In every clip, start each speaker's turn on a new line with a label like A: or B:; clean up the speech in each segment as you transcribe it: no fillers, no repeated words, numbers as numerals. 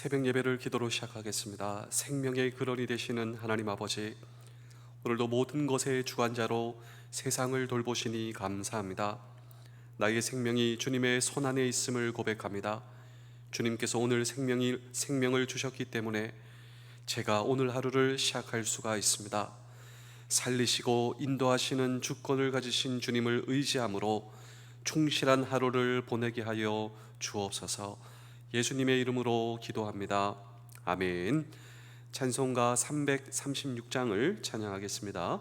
A: 새벽 예배를 기도로 시작하겠습니다. 생명의 근원이 되시는 하나님 아버지, 오늘도 모든 것의 주관자로 세상을 돌보시니 감사합니다. 나의 생명이 주님의 손안에 있음을 고백합니다. 주님께서 오늘 생명을 주셨기 때문에 제가 오늘 하루를 시작할 수가 있습니다. 살리시고 인도하시는 주권을 가지신 주님을 의지함으로 충실한 하루를 보내게 하여 주옵소서. 예수님의 이름으로 기도합니다. 아멘. 찬송가 336장을 찬양하겠습니다.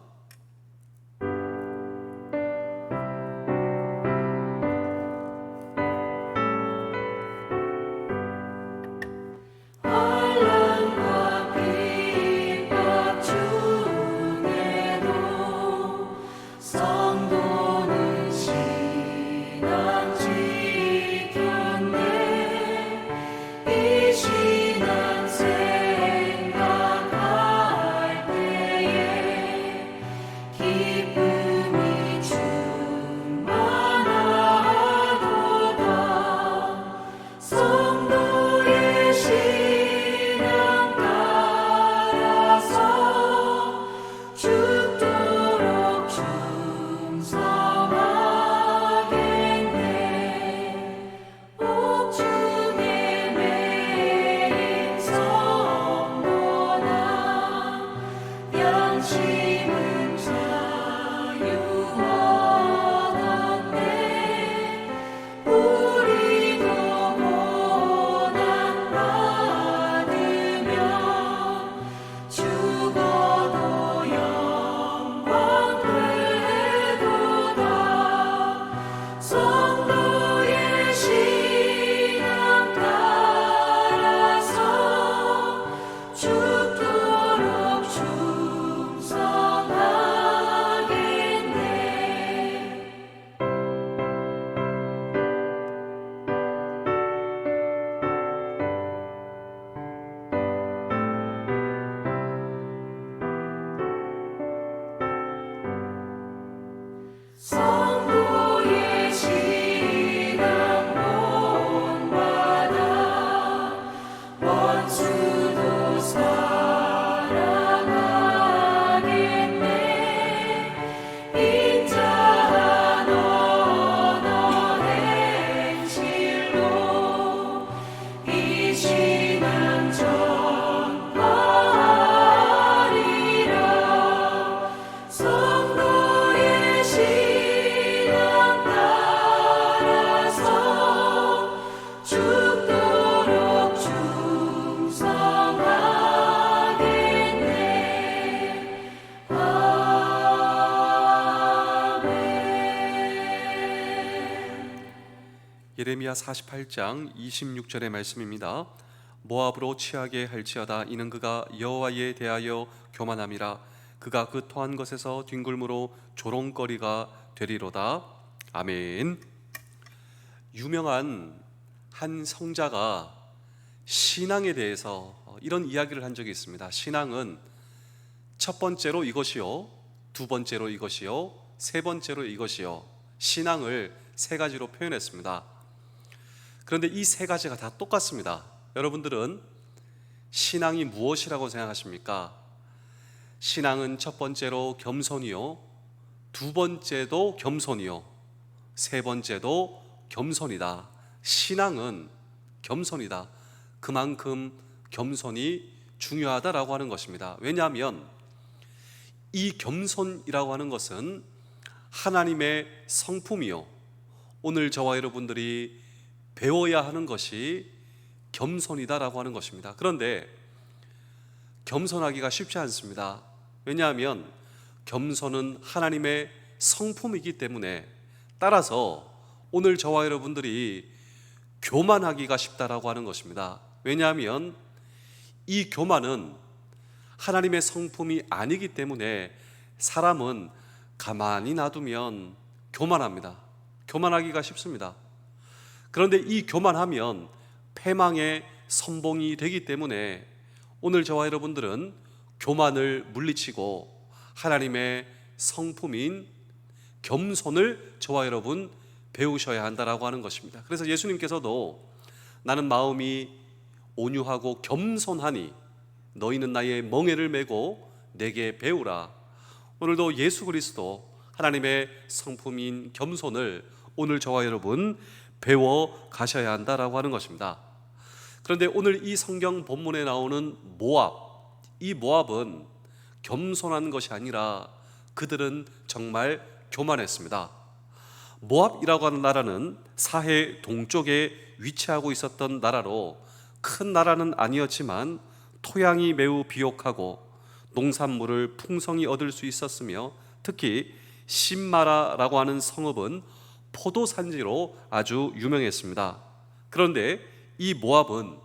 A: 예레미야 48장 26절의 말씀입니다. 모압으로 취하게 할지어다. 이는 그가 여호와에 대하여 교만함이라. 그가 그 토한 것에서 뒹굴므로 조롱거리가 되리로다. 아멘. 유명한 한 성자가 신앙에 대해서 이런 이야기를 한 적이 있습니다. 신앙은 첫 번째로 이것이요, 두 번째로 이것이요, 세 번째로 이것이요. 신앙을 세 가지로 표현했습니다. 그런데 이 세 가지가 다 똑같습니다. 여러분들은 신앙이 무엇이라고 생각하십니까? 신앙은 첫 번째로 겸손이요, 두 번째도 겸손이요, 세 번째도 겸손이다. 신앙은 겸손이다. 그만큼 겸손이 중요하다라고 하는 것입니다. 왜냐하면 이 겸손이라고 하는 것은 하나님의 성품이요, 오늘 저와 여러분들이 배워야 하는 것이 겸손이다라고 하는 것입니다. 그런데 겸손하기가 쉽지 않습니다. 왜냐하면 겸손은 하나님의 성품이기 때문에, 따라서 오늘 저와 여러분들이 교만하기가 쉽다라고 하는 것입니다. 왜냐하면 이 교만은 하나님의 성품이 아니기 때문에 사람은 가만히 놔두면 교만합니다. 교만하기가 쉽습니다. 그런데 이 교만하면 패망의 선봉이 되기 때문에 오늘 저와 여러분들은 교만을 물리치고 하나님의 성품인 겸손을 저와 여러분 배우셔야 한다라고 하는 것입니다. 그래서 예수님께서도 나는 마음이 온유하고 겸손하니 너희는 나의 멍에를 메고 내게 배우라. 오늘도 예수 그리스도 하나님의 성품인 겸손을 오늘 저와 여러분 배워 가셔야 한다라고 하는 것입니다. 그런데 오늘 이 성경 본문에 나오는 모압, 이 모압은 겸손한 것이 아니라 그들은 정말 교만했습니다. 모압이라고 하는 나라는 사해 동쪽에 위치하고 있었던 나라로 큰 나라는 아니었지만 토양이 매우 비옥하고 농산물을 풍성히 얻을 수 있었으며 특히 신마라라고 하는 성읍은 포도 산지로 아주 유명했습니다. 그런데 이 모압은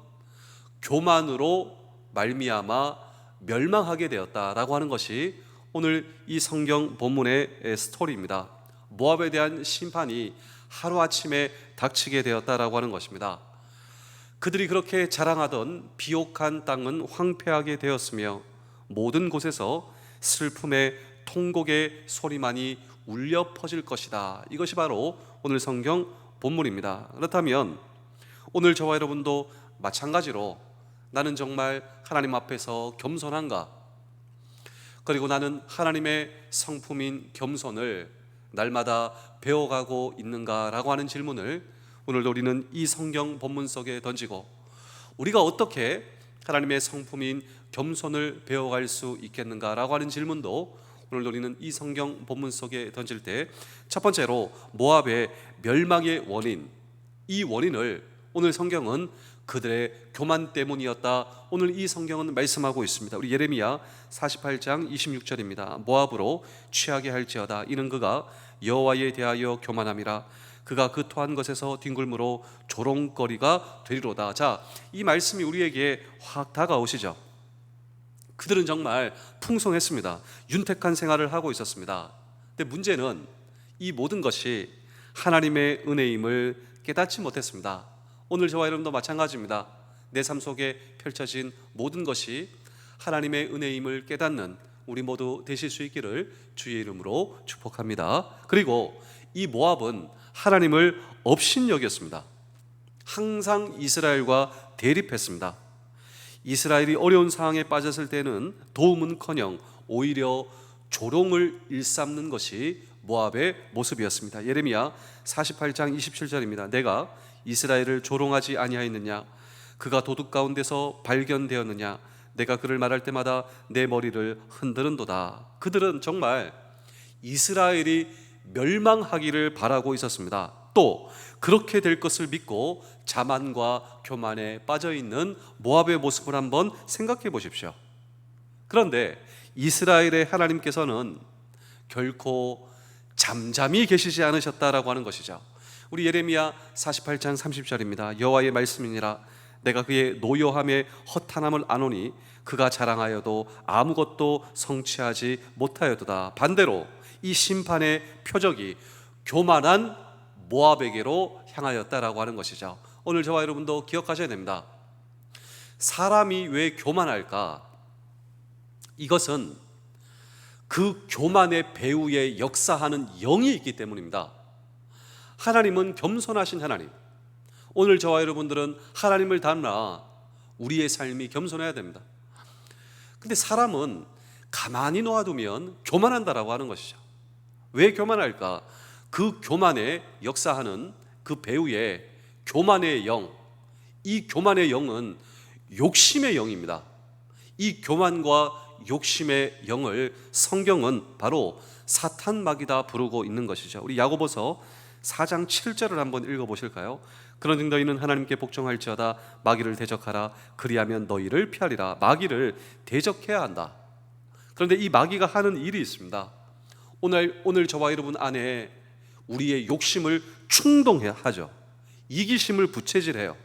A: 교만으로 말미암아 멸망하게 되었다라고 하는 것이 오늘 이 성경 본문의 스토리입니다. 모압에 대한 심판이 하루아침에 닥치게 되었다라고 하는 것입니다. 그들이 그렇게 자랑하던 비옥한 땅은 황폐하게 되었으며 모든 곳에서 슬픔의 통곡의 소리만이 울려 퍼질 것이다. 이것이 바로 오늘 성경 본문입니다. 그렇다면 오늘 저와 여러분도 마찬가지로 나는 정말 하나님 앞에서 겸손한가? 그리고 나는 하나님의 성품인 겸손을 날마다 배워가고 있는가라고 하는 질문을 오늘도 우리는 이 성경 본문 속에 던지고 우리가 어떻게 하나님의 성품인 겸손을 배워갈 수 있겠는가라고 하는 질문도 오늘 우리는 이 성경 본문 속에 던질 때 첫 번째로 모압의 멸망의 원인, 이 원인을 오늘 성경은 그들의 교만 때문이었다. 오늘 이 성경은 말씀하고 있습니다. 우리 예레미야 48장 26절입니다. 모압으로 취하게 할지어다. 이는 그가 여호와에 대하여 교만함이라. 그가 그 토한 것에서 뒹굴므로 조롱거리가 되리로다. 자, 이 말씀이 우리에게 확 다가오시죠. 그들은 정말 풍성했습니다. 윤택한 생활을 하고 있었습니다. 근데 문제는 이 모든 것이 하나님의 은혜임을 깨닫지 못했습니다. 오늘 저와 여러분도 마찬가지입니다. 내 삶 속에 펼쳐진 모든 것이 하나님의 은혜임을 깨닫는 우리 모두 되실 수 있기를 주의 이름으로 축복합니다. 그리고 이 모압은 하나님을 업신여겼습니다. 항상 이스라엘과 대립했습니다. 이스라엘이 어려운 상황에 빠졌을 때는 도움은커녕 오히려 조롱을 일삼는 것이 모압의 모습이었습니다. 예레미야 48장 27절입니다. 내가 이스라엘을 조롱하지 아니하였느냐? 그가 도둑 가운데서 발견되었느냐? 내가 그를 말할 때마다 내 머리를 흔드는도다. 그들은 정말 이스라엘이 멸망하기를 바라고 있었습니다. 또 그렇게 될 것을 믿고 자만과 교만에 빠져있는 모압의 모습을 한번 생각해 보십시오. 그런데 이스라엘의 하나님께서는 결코 잠잠히 계시지 않으셨다라고 하는 것이죠. 우리 예레미야 48장 30절입니다. 여호와의 말씀이니라. 내가 그의 노여함에 허탄함을 아노니 그가 자랑하여도 아무것도 성취하지 못하여도다. 반대로 이 심판의 표적이 교만한 모압에게로 향하였다라고 하는 것이죠. 오늘 저와 여러분도 기억하셔야 됩니다. 사람이 왜 교만할까? 이것은 그 교만의 배후에 역사하는 영이 있기 때문입니다. 하나님은 겸손하신 하나님. 오늘 저와 여러분들은 하나님을 닮아 우리의 삶이 겸손해야 됩니다. 근데 사람은 가만히 놓아두면 교만한다라고 하는 것이죠. 왜 교만할까? 그 교만에 역사하는 그 배후에 교만의 영, 이 교만의 영은 욕심의 영입니다. 이 교만과 욕심의 영을 성경은 바로 사탄마귀다 부르고 있는 것이죠. 우리 야고보서 4장 7절을 한번 읽어보실까요? 그런즉 너희는 하나님께 복종할지어다. 마귀를 대적하라. 그리하면 너희를 피하리라. 마귀를 대적해야 한다. 그런데 이 마귀가 하는 일이 있습니다. 오늘 저와 여러분 안에 우리의 욕심을 충동하죠. 이기심을 부채질해요.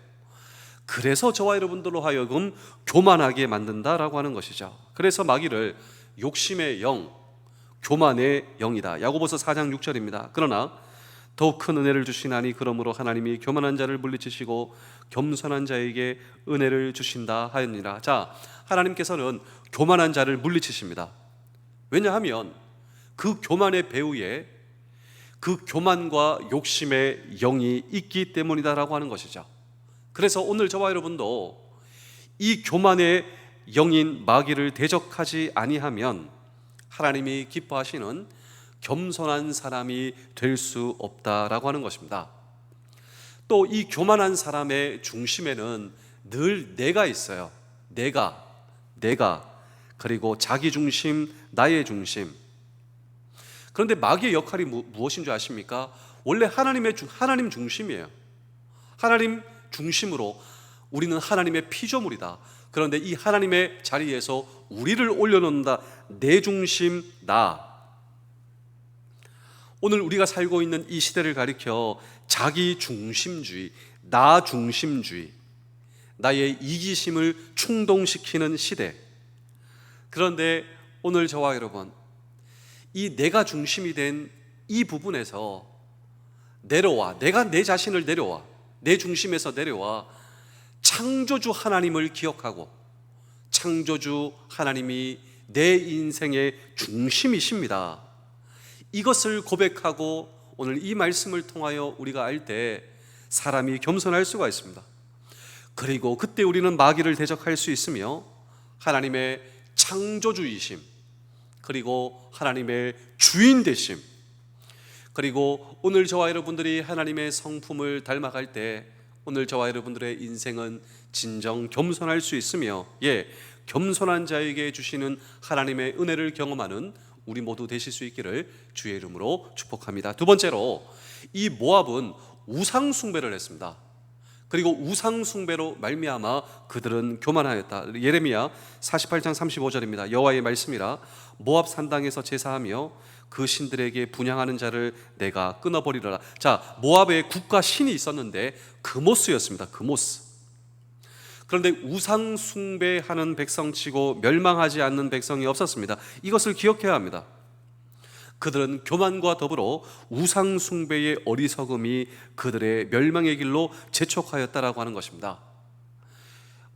A: 그래서 저와 여러분들로 하여금 교만하게 만든다라고 하는 것이죠. 그래서 마귀를 욕심의 영, 교만의 영이다. 야고보서 4장 6절입니다. 그러나 더욱 큰 은혜를 주시나니 그러므로 하나님이 교만한 자를 물리치시고 겸손한 자에게 은혜를 주신다 하였니라. 자, 하나님께서는 교만한 자를 물리치십니다. 왜냐하면 그 교만의 배후에 그 교만과 욕심의 영이 있기 때문이다라고 하는 것이죠. 그래서 오늘 저와 여러분도 이 교만의 영인 마귀를 대적하지 아니하면 하나님이 기뻐하시는 겸손한 사람이 될 수 없다라고 하는 것입니다. 또 이 교만한 사람의 중심에는 늘 내가 있어요. 내가 그리고 자기 중심, 나의 중심. 그런데 마귀의 역할이 무엇인 줄 아십니까? 원래 하나님 중심이에요. 하나님 중심으로 우리는 하나님의 피조물이다. 그런데 이 하나님의 자리에서 우리를 올려놓는다. 내 중심, 나. 오늘 우리가 살고 있는 이 시대를 가리켜 자기 중심주의, 나 중심주의, 나의 이기심을 충동시키는 시대. 그런데 오늘 저와 여러분, 이 내가 중심이 된 이 부분에서 내려와, 내가 내 자신을 내려와, 내 중심에서 내려와 창조주 하나님을 기억하고, 창조주 하나님이 내 인생의 중심이십니다. 이것을 고백하고 오늘 이 말씀을 통하여 우리가 알 때 사람이 겸손할 수가 있습니다. 그리고 그때 우리는 마귀를 대적할 수 있으며 하나님의 창조주이심, 그리고 하나님의 주인 되심, 그리고 오늘 저와 여러분들이 하나님의 성품을 닮아갈 때 오늘 저와 여러분들의 인생은 진정 겸손할 수 있으며, 겸손한 자에게 주시는 하나님의 은혜를 경험하는 우리 모두 되실 수 있기를 주의 이름으로 축복합니다. 두 번째로, 이 모압은 우상 숭배를 했습니다. 그리고 우상 숭배로 말미암아 그들은 교만하였다. 예레미야 48장 35절입니다. 여호와의 말씀이라 모압 산당에서 제사하며 그 신들에게 분향하는 자를 내가 끊어버리리라. 자, 모압의 국가 신이 있었는데 그모스였습니다. 그모스. 그런데 우상 숭배하는 백성치고 멸망하지 않는 백성이 없었습니다. 이것을 기억해야 합니다. 그들은 교만과 더불어 우상 숭배의 어리석음이 그들의 멸망의 길로 재촉하였다라고 하는 것입니다.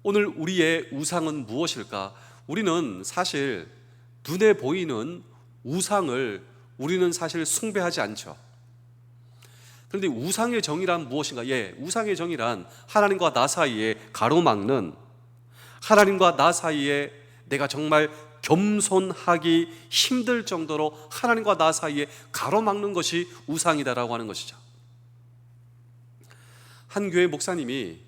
A: 오늘 우리의 우상은 무엇일까? 우리는 사실 눈에 보이는 우상을 우리는 사실 숭배하지 않죠. 그런데 우상의 정의란 무엇인가? 우상의 정의란 하나님과 나 사이에 가로막는, 하나님과 나 사이에 내가 정말 겸손하기 힘들 정도로 하나님과 나 사이에 가로막는 것이 우상이다라고 하는 것이죠. 한 교회 목사님이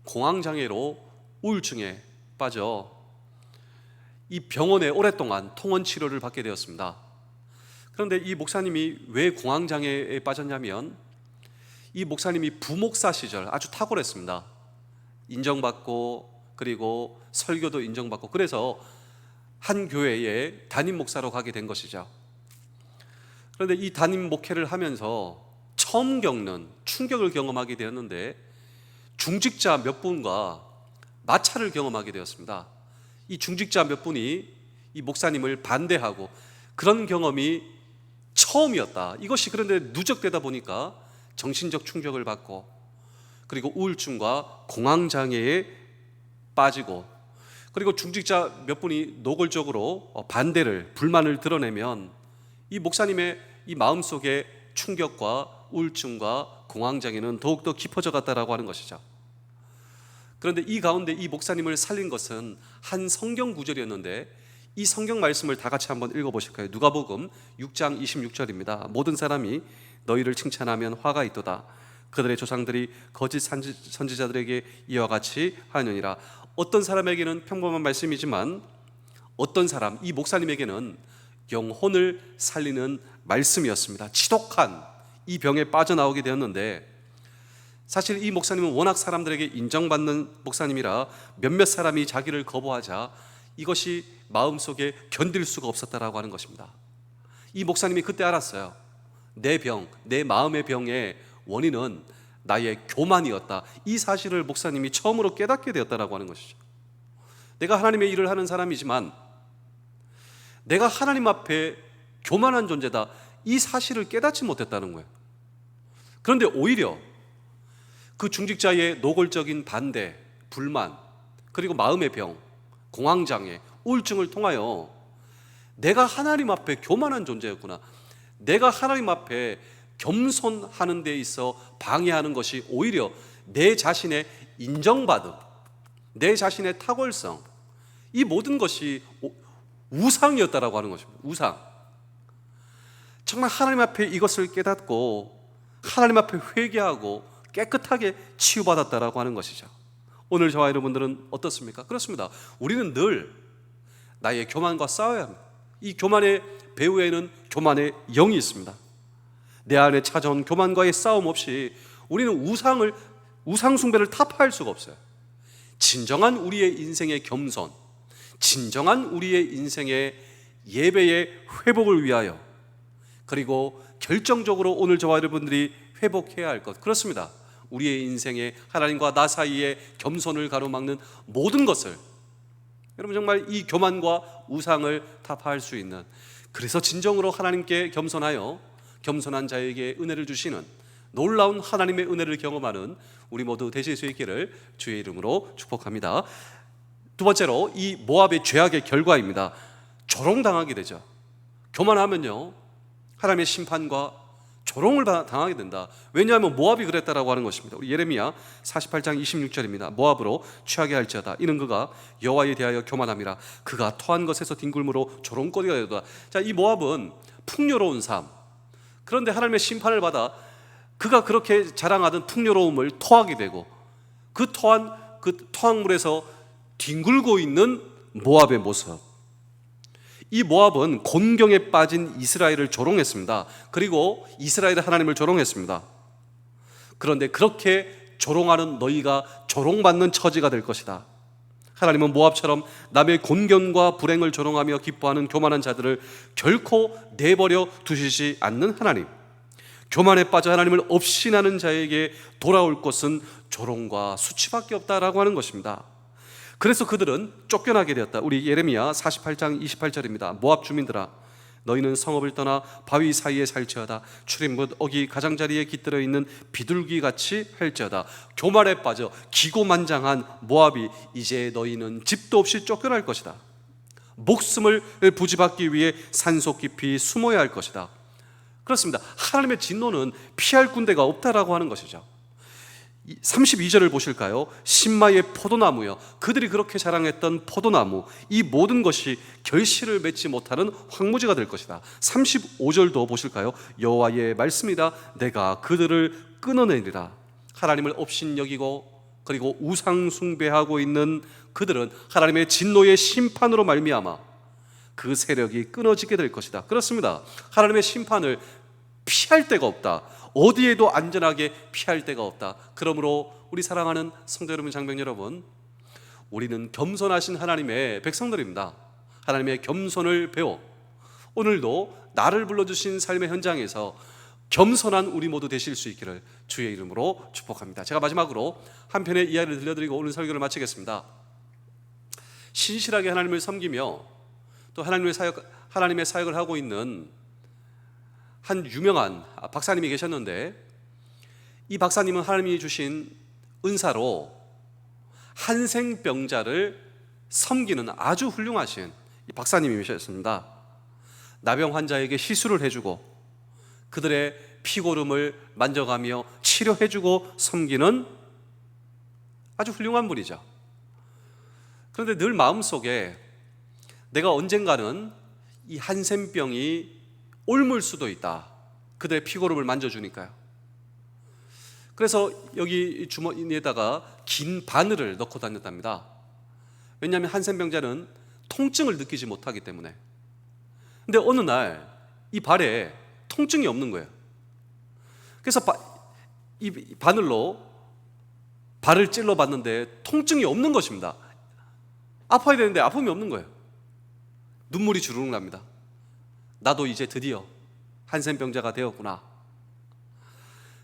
A: 공황장애로 우울증에 빠져 이 병원에 오랫동안 통원 치료를 받게 되었습니다. 그런데 이 목사님이 왜 공황장애에 빠졌냐면, 이 목사님이 부목사 시절 아주 탁월했습니다. 인정받고 그리고 설교도 인정받고, 그래서 한 교회에 담임 목사로 가게 된 것이죠. 그런데 이 담임 목회를 하면서 처음 겪는 충격을 경험하게 되었는데, 중직자 몇 분과 마찰을 경험하게 되었습니다. 이 중직자 몇 분이 이 목사님을 반대하고, 그런 경험이 처음이었다. 이것이 그런데 누적되다 보니까 정신적 충격을 받고, 그리고 우울증과 공황장애에 빠지고, 그리고 중직자 몇 분이 노골적으로 반대를, 불만을 드러내면 이 목사님의 이 마음속에 충격과 우울증과 공황장애는 더욱더 깊어져 갔다라고 하는 것이죠. 그런데 이 가운데 이 목사님을 살린 것은 한 성경 구절이었는데, 이 성경 말씀을 다 같이 한번 읽어보실까요? 누가복음 6장 26절입니다. 모든 사람이 너희를 칭찬하면 화가 있도다. 그들의 조상들이 거짓 선지자들에게 이와 같이 하느니라. 어떤 사람에게는 평범한 말씀이지만 어떤 사람, 이 목사님에게는 영혼을 살리는 말씀이었습니다. 지독한 이 병에 빠져나오게 되었는데, 사실 이 목사님은 워낙 사람들에게 인정받는 목사님이라 몇몇 사람이 자기를 거부하자 이것이 마음속에 견딜 수가 없었다라고 하는 것입니다. 이 목사님이 그때 알았어요. 내 병, 내 마음의 병의 원인은 나의 교만이었다. 이 사실을 목사님이 처음으로 깨닫게 되었다라고 하는 것이죠. 내가 하나님의 일을 하는 사람이지만 내가 하나님 앞에 교만한 존재다, 이 사실을 깨닫지 못했다는 거예요. 그런데 오히려 그 중직자의 노골적인 반대, 불만, 그리고 마음의 병, 공황장애, 우울증을 통하여 내가 하나님 앞에 교만한 존재였구나, 내가 하나님 앞에 겸손하는 데 있어 방해하는 것이 오히려 내 자신의 인정받음, 내 자신의 탁월성, 이 모든 것이 우상이었다라고 하는 것입니다. 우상. 정말 하나님 앞에 이것을 깨닫고 하나님 앞에 회개하고 깨끗하게 치유받았다라고 하는 것이죠. 오늘 저와 여러분들은 어떻습니까? 그렇습니다. 우리는 늘 나의 교만과 싸워야 합니다. 이 교만의 배후에는 교만의 영이 있습니다. 내 안에 찾아온 교만과의 싸움 없이 우리는 우상 숭배를 타파할 수가 없어요. 진정한 우리의 인생의 겸손, 진정한 우리의 인생의 예배의 회복을 위하여, 그리고 결정적으로 오늘 저와 여러분들이 회복해야 할 것, 그렇습니다. 우리의 인생에 하나님과 나 사이에 겸손을 가로막는 모든 것을, 여러분 정말 이 교만과 우상을 타파할 수 있는, 그래서 진정으로 하나님께 겸손하여 겸손한 자에게 은혜를 주시는 놀라운 하나님의 은혜를 경험하는 우리 모두 되실 수 있기를 주의 이름으로 축복합니다. 두 번째로, 이 모압의 죄악의 결과입니다. 조롱당하게 되죠. 교만하면요 하나님의 심판과 조롱을 당하게 된다. 왜냐하면 모압이 그랬다라고 하는 것입니다. 우리 예레미야 48장 26절입니다. 모압으로 취하게 할지어다. 이는 그가 여호와에 대하여 교만함이라. 그가 토한 것에서 뒹굴므로 조롱거리가 되도다. 자, 이 모압은 풍요로운 삶, 그런데 하나님의 심판을 받아 그가 그렇게 자랑하던 풍요로움을 토하게 되고, 그 토악물에서 뒹굴고 있는 모압의 모습. 이 모압은 곤경에 빠진 이스라엘을 조롱했습니다. 그리고 이스라엘의 하나님을 조롱했습니다. 그런데 그렇게 조롱하는 너희가 조롱받는 처지가 될 것이다. 하나님은 모압처럼 남의 곤경과 불행을 조롱하며 기뻐하는 교만한 자들을 결코 내버려 두시지 않는 하나님. 교만에 빠져 하나님을 업신하는 자에게 돌아올 것은 조롱과 수치밖에 없다라고 하는 것입니다. 그래서 그들은 쫓겨나게 되었다. 우리 예레미야 48장 28절입니다. 모압 주민들아, 너희는 성읍을 떠나 바위 사이에 살지어다. 출입문 어기 가장자리에 깃들어 있는 비둘기같이 할지어다. 교만에 빠져 기고만장한 모압이 이제 너희는 집도 없이 쫓겨날 것이다. 목숨을 부지받기 위해 산속 깊이 숨어야 할 것이다. 그렇습니다. 하나님의 진노는 피할 군대가 없다라고 하는 것이죠. 32절을 보실까요? 신마의 포도나무여, 그들이 그렇게 자랑했던 포도나무, 이 모든 것이 결실을 맺지 못하는 황무지가 될 것이다. 35절도 보실까요? 여호와의 말씀이다. 내가 그들을 끊어내리라. 하나님을 업신 여기고 그리고 우상 숭배하고 있는 그들은 하나님의 진노의 심판으로 말미암아 그 세력이 끊어지게 될 것이다. 그렇습니다. 하나님의 심판을 피할 데가 없다. 어디에도 안전하게 피할 데가 없다. 그러므로 우리 사랑하는 성도 여러분, 장병 여러분, 우리는 겸손하신 하나님의 백성들입니다. 하나님의 겸손을 배워 오늘도 나를 불러주신 삶의 현장에서 겸손한 우리 모두 되실 수 있기를 주의 이름으로 축복합니다. 제가 마지막으로 한 편의 이야기를 들려드리고 오늘 설교를 마치겠습니다. 신실하게 하나님을 섬기며 또 하나님의 사역을 하고 있는 한 유명한 박사님이 계셨는데, 이 박사님은 하나님이 주신 은사로 한생병자를 섬기는 아주 훌륭하신 이 박사님이셨습니다. 나병 환자에게 시술을 해주고 그들의 피고름을 만져가며 치료해주고 섬기는 아주 훌륭한 분이죠. 그런데 늘 마음속에 내가 언젠가는 이 한센병이 옮을 수도 있다. 그들의 피고름을 만져주니까요. 그래서 여기 주머니에다가 긴 바늘을 넣고 다녔답니다. 왜냐하면 한센병자는 통증을 느끼지 못하기 때문에. 근데 어느 날 이 발에 통증이 없는 거예요. 그래서 이 바늘로 발을 찔러봤는데 통증이 없는 것입니다. 아파야 되는데 아픔이 없는 거예요. 눈물이 주르륵 납니다. 나도 이제 드디어 한센병자가 되었구나.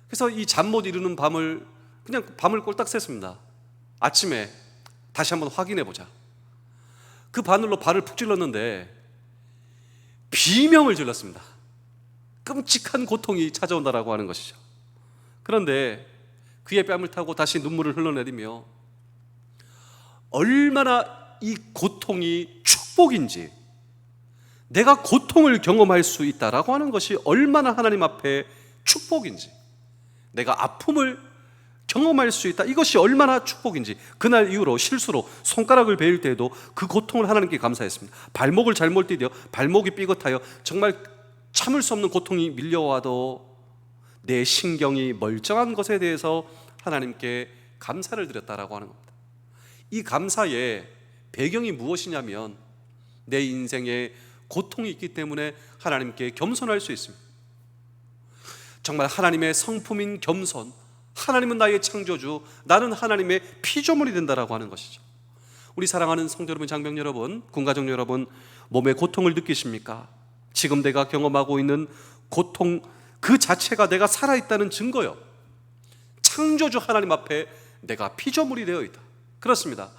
A: 그래서 이 잠 못 이루는 밤을 그냥 밤을 꼴딱 샜습니다. 아침에 다시 한번 확인해 보자. 그 바늘로 발을 푹 찔렀는데 비명을 질렀습니다. 끔찍한 고통이 찾아온다라고 하는 것이죠. 그런데 그의 뺨을 타고 다시 눈물을 흘러내리며 얼마나 이 고통이 축복인지, 내가 고통을 경험할 수 있다라고 하는 것이 얼마나 하나님 앞에 축복인지, 내가 아픔을 경험할 수 있다. 이것이 얼마나 축복인지. 그날 이후로 실수로 손가락을 베일 때에도 그 고통을 하나님께 감사했습니다. 발목을 잘못 디뎌 발목이 삐끗하여 정말 참을 수 없는 고통이 밀려와도 내 신경이 멀쩡한 것에 대해서 하나님께 감사를 드렸다라고 하는 겁니다. 이 감사의 배경이 무엇이냐면 내 인생에 고통이 있기 때문에 하나님께 겸손할 수 있습니다. 정말 하나님의 성품인 겸손, 하나님은 나의 창조주, 나는 하나님의 피조물이 된다라고 하는 것이죠. 우리 사랑하는 성도 여러분, 장병 여러분, 군가족 여러분, 몸의 고통을 느끼십니까? 지금 내가 경험하고 있는 고통 그 자체가 내가 살아있다는 증거요. 창조주 하나님 앞에 내가 피조물이 되어 있다. 그렇습니다.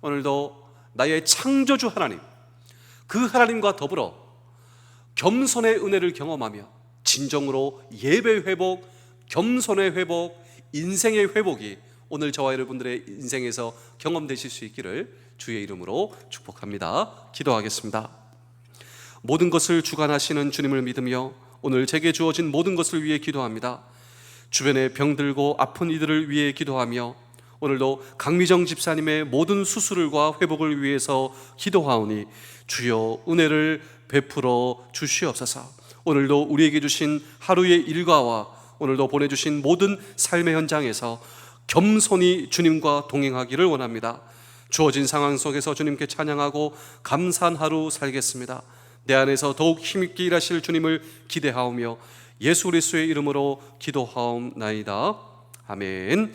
A: 오늘도 나의 창조주 하나님, 그 하나님과 더불어 겸손의 은혜를 경험하며 진정으로 예배 회복, 겸손의 회복, 인생의 회복이 오늘 저와 여러분들의 인생에서 경험되실 수 있기를 주의 이름으로 축복합니다. 기도하겠습니다. 모든 것을 주관하시는 주님을 믿으며 오늘 제게 주어진 모든 것을 위해 기도합니다. 주변에 병들고 아픈 이들을 위해 기도하며 오늘도 강미정 집사님의 모든 수술과 회복을 위해서 기도하오니 주여 은혜를 베풀어 주시옵소서. 오늘도 우리에게 주신 하루의 일과와 오늘도 보내주신 모든 삶의 현장에서 겸손히 주님과 동행하기를 원합니다. 주어진 상황 속에서 주님께 찬양하고 감사한 하루 살겠습니다. 내 안에서 더욱 힘있게 일하실 주님을 기대하오며 예수 그리스도의 이름으로 기도하옵나이다. 아멘.